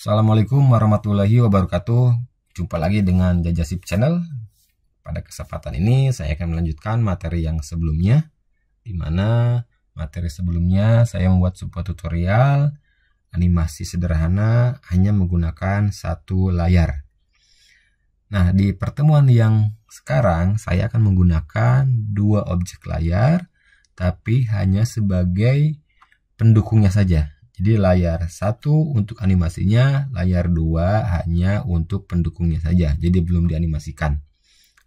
Assalamualaikum warahmatullahi wabarakatuh. Jumpa lagi dengan Jajasip Channel. Pada kesempatan ini saya akan melanjutkan materi yang sebelumnya, di mana materi sebelumnya saya membuat sebuah tutorial animasi sederhana hanya menggunakan satu layar. Nah, di pertemuan yang sekarang saya akan menggunakan dua objek layar, tapi hanya sebagai pendukungnya saja. Jadi layar 1 untuk animasinya, layar 2 hanya untuk pendukungnya saja. Jadi belum dianimasikan.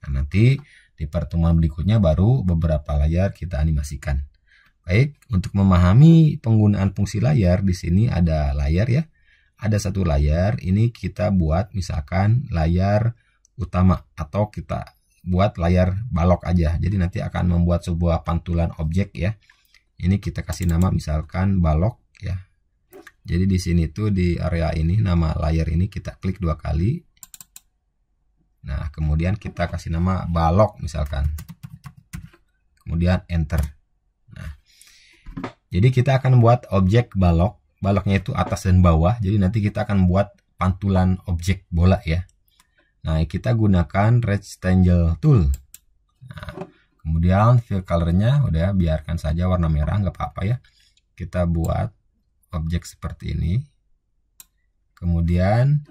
Nah, nanti di pertemuan berikutnya baru beberapa layar kita animasikan. Baik, untuk memahami penggunaan fungsi layar, di sini ada layar ya. Ada satu layar, ini kita buat misalkan layar utama atau kita buat layar balok aja. Jadi nanti akan membuat sebuah pantulan objek ya. Ini kita kasih nama misalkan balok ya. Jadi di sini tuh di area ini nama layar ini kita klik 2 kali. Nah, kemudian kita kasih nama balok misalkan. Kemudian enter. Nah, jadi kita akan buat objek balok. Baloknya itu atas dan bawah. Jadi nanti kita akan buat pantulan objek bola ya. Nah, kita gunakan rectangle tool. Nah, kemudian fill colornya udah biarkan saja warna merah, nggak apa-apa ya. Kita buat objek seperti ini. Kemudian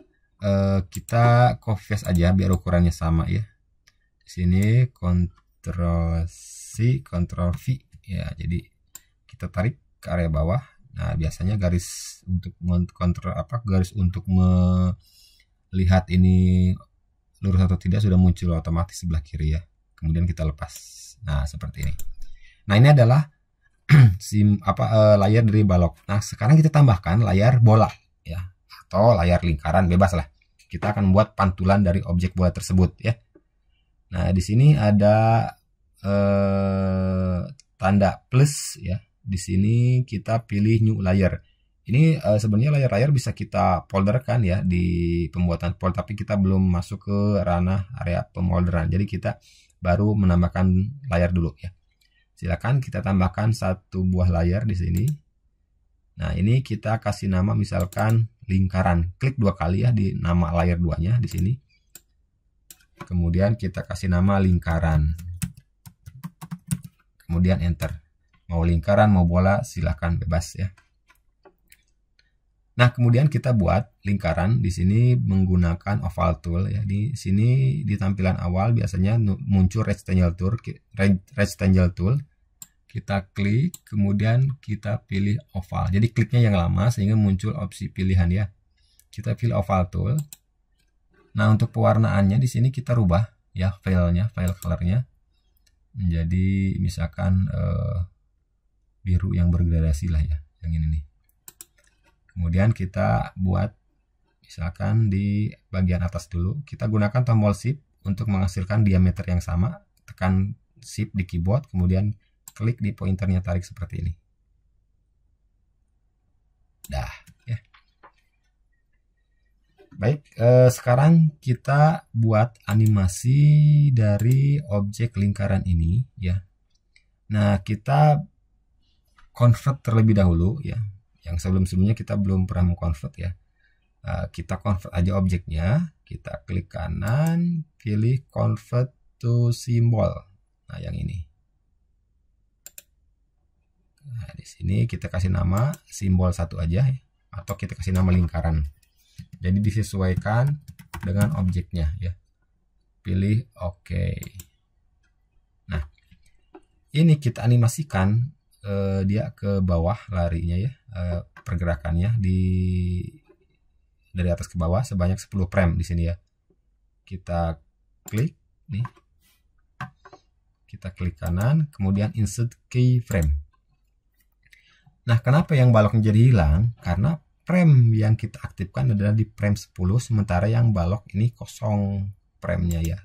kita copy paste aja biar ukurannya sama ya. Di sini Ctrl C, Ctrl V ya. Jadi kita tarik ke area bawah. Nah, biasanya garis untuk garis untuk melihat ini lurus atau tidak sudah muncul otomatis sebelah kiri ya. Kemudian kita lepas. Nah, seperti ini. Nah, ini adalah layar dari balok. Nah, sekarang kita tambahkan layar bola ya, atau layar lingkaran, bebas lah. Kita akan membuat pantulan dari objek bola tersebut ya. Nah, di sini ada tanda plus ya. Di sini kita pilih new layer. Ini sebenarnya layar-layar bisa kita folderkan ya di pembuatan folder, tapi kita belum masuk ke ranah area pemolderan. Jadi kita baru menambahkan layar dulu ya. Silakan kita tambahkan satu buah layar di sini. Nah, ini kita kasih nama misalkan lingkaran. Klik 2 kali ya di nama layar 2-nya di sini. Kemudian kita kasih nama lingkaran. Kemudian enter. Mau lingkaran, mau bola, silahkan bebas ya. Nah, kemudian kita buat lingkaran di sini menggunakan oval tool ya. Di sini di tampilan awal biasanya muncul rectangle tool. Kita klik, kemudian kita pilih oval. Jadi kliknya yang lama sehingga muncul opsi pilihan ya. Kita pilih oval tool. Nah, untuk pewarnaannya di sini kita rubah ya file colornya menjadi misalkan biru yang bergradasi lah ya, yang ini nih. Kemudian kita buat misalkan di bagian atas dulu. Kita gunakan tombol shift untuk menghasilkan diameter yang sama. Tekan shift di keyboard, kemudian klik di pointernya, tarik seperti ini. Dah ya. Baik, sekarang kita buat animasi dari objek lingkaran ini ya. Nah, kita convert terlebih dahulu ya. Yang sebelum-sebelumnya kita belum pernah mengconvert ya. Kita convert aja objeknya. Kita klik kanan, pilih convert to symbol. Nah, yang ini. Nah, di sini kita kasih nama simbol 1 aja ya. Atau kita kasih nama lingkaran. Jadi disesuaikan dengan objeknya ya. Pilih OK. Nah, ini kita animasikan dia ke bawah larinya ya, pergerakannya dari atas ke bawah sebanyak 10 frame di sini ya. Kita klik nih. Kita klik kanan, kemudian insert keyframe. Nah, kenapa yang baloknya jadi hilang? Karena frame yang kita aktifkan adalah di frame 10, sementara yang balok ini kosong frame-nya ya.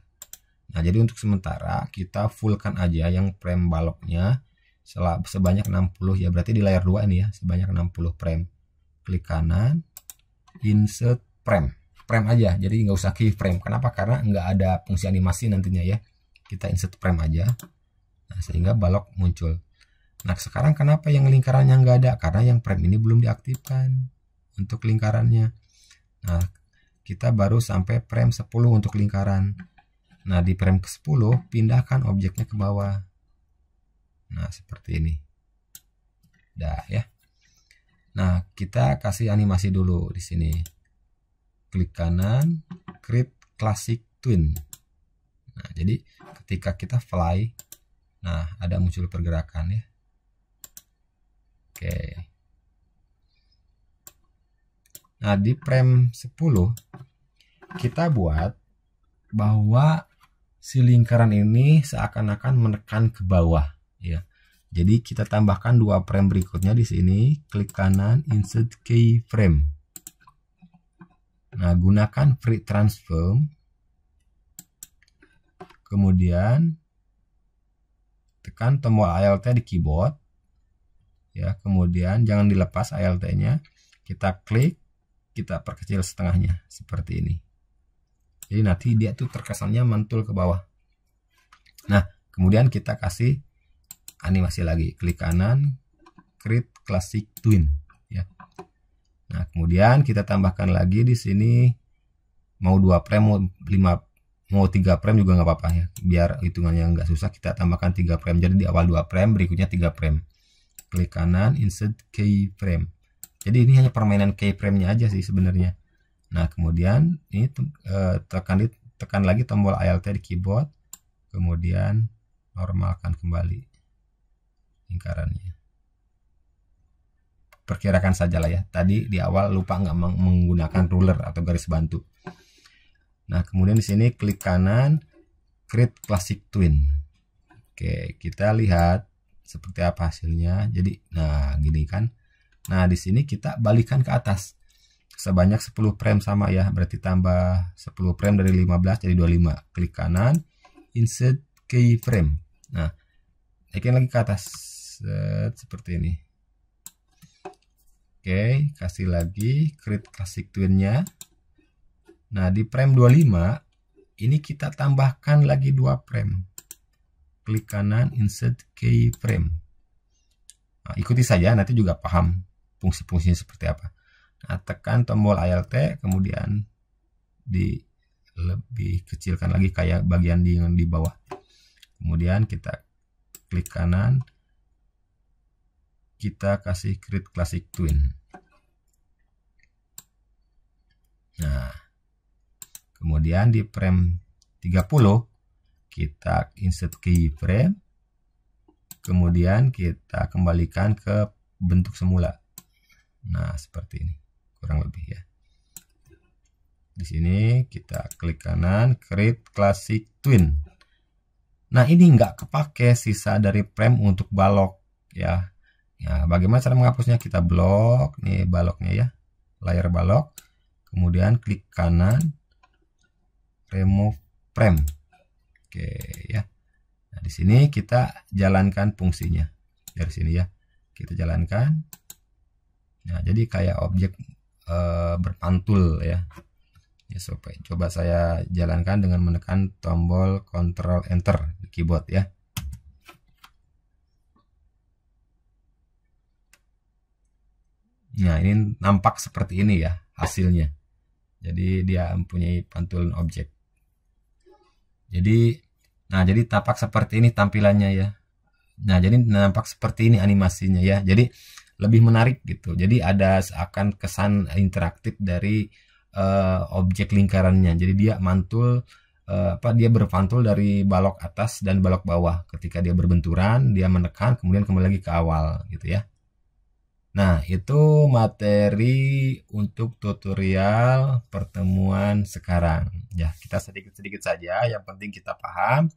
Nah, jadi untuk sementara kita fullkan aja yang frame baloknya sebanyak 60 ya, berarti di layar 2 ini ya, sebanyak 60 frame. Klik kanan, insert frame aja, jadi nggak usah keyframe. Kenapa? Karena nggak ada fungsi animasi nantinya ya. Kita insert frame aja, nah, sehingga balok muncul. Nah, sekarang kenapa yang lingkarannya nggak ada? Karena yang frame ini belum diaktifkan untuk lingkarannya. Nah, kita baru sampai frame 10 untuk lingkaran. Nah, di frame ke-10 pindahkan objeknya ke bawah. Nah, seperti ini. Dah ya. Nah, kita kasih animasi dulu di sini. Klik kanan, create classic twin. Nah, jadi ketika kita fly, nah ada muncul pergerakan ya. Oke. Nah, di frame 10 kita buat bahwa si lingkaran ini seakan-akan menekan ke bawah ya. Jadi kita tambahkan 2 frame berikutnya di sini, klik kanan, insert keyframe. Nah, gunakan free transform. Kemudian tekan tombol Alt di keyboard. Ya, kemudian jangan dilepas Alt-nya. Kita klik, kita perkecil setengahnya seperti ini. Jadi nanti dia tuh terkesannya mantul ke bawah. Nah, kemudian kita kasih animasi lagi, klik kanan, create classic twin ya. Nah, kemudian kita tambahkan lagi di sini mau 2 frame, mau 5, mau 3 frame juga nggak apa-apa ya. Biar hitungannya nggak susah, kita tambahkan 3 frame. Jadi di awal 2 frame, berikutnya 3 frame. Klik kanan, insert keyframe. Jadi ini hanya permainan keyframe-nya aja sih sebenarnya. Nah, kemudian ini tekan lagi tombol Alt di keyboard, kemudian normalkan kembali lingkarannya. Perkirakan sajalah ya. Tadi di awal lupa nggak menggunakan ruler atau garis bantu. Nah, kemudian di sini klik kanan, create classic twin. Oke, kita lihat seperti apa hasilnya. Jadi, nah gini kan. Nah, di sini kita balikan ke atas sebanyak 10 frame sama ya, berarti tambah 10 frame dari 15 jadi 25. Klik kanan, insert keyframe. Nah, naikin lagi ke atas seperti ini. Oke, kasih lagi create classic twin-nya. Nah, di frame 25 ini kita tambahkan lagi 2 frame. Klik kanan, insert keyframe. Nah, ikuti saja, nanti juga paham fungsi-fungsinya seperti apa. Nah, tekan tombol Alt, kemudian lebih kecilkan lagi kayak bagian yang di bawah. Kemudian kita klik kanan, kita kasih create classic twin. Nah, kemudian di frame 30 kita insert keyframe, kemudian kita kembalikan ke bentuk semula. Nah, seperti ini kurang lebih ya. Di sini kita klik kanan, create classic twin. Nah, ini nggak kepake sisa dari frame untuk balok ya. Ya, bagaimana cara menghapusnya? Kita blok nih baloknya ya, layar balok. Kemudian klik kanan, remove frame. Oke ya. Nah, di sini kita jalankan fungsinya dari sini ya. Kita jalankan. Nah, jadi kayak objek berpantul ya. Ya, coba saya jalankan dengan menekan tombol Ctrl Enter di keyboard ya. Nah, ini nampak seperti ini ya hasilnya. Jadi dia mempunyai pantulan objek. Jadi tampak seperti ini tampilannya ya. Nah, jadi nampak seperti ini animasinya ya. Jadi lebih menarik gitu. Jadi ada seakan kesan interaktif dari objek lingkarannya. Jadi dia mantul dia berpantul dari balok atas dan balok bawah. Ketika dia berbenturan, dia menekan kemudian kembali lagi ke awal gitu ya. Nah, itu materi untuk tutorial pertemuan sekarang. Ya, kita sedikit-sedikit saja, yang penting kita paham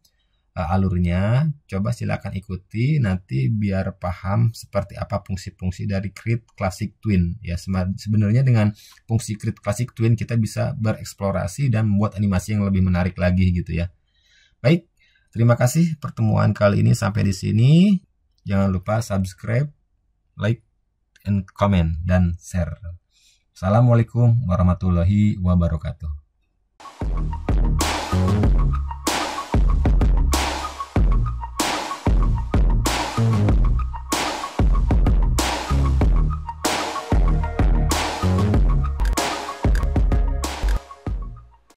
alurnya. Coba silakan ikuti nanti biar paham seperti apa fungsi-fungsi dari create classic twin. Ya, sebenarnya dengan fungsi create classic twin kita bisa bereksplorasi dan membuat animasi yang lebih menarik lagi gitu ya. Baik, terima kasih pertemuan kali ini sampai di sini. Jangan lupa subscribe, like, and comment dan share. Assalamualaikum warahmatullahi wabarakatuh.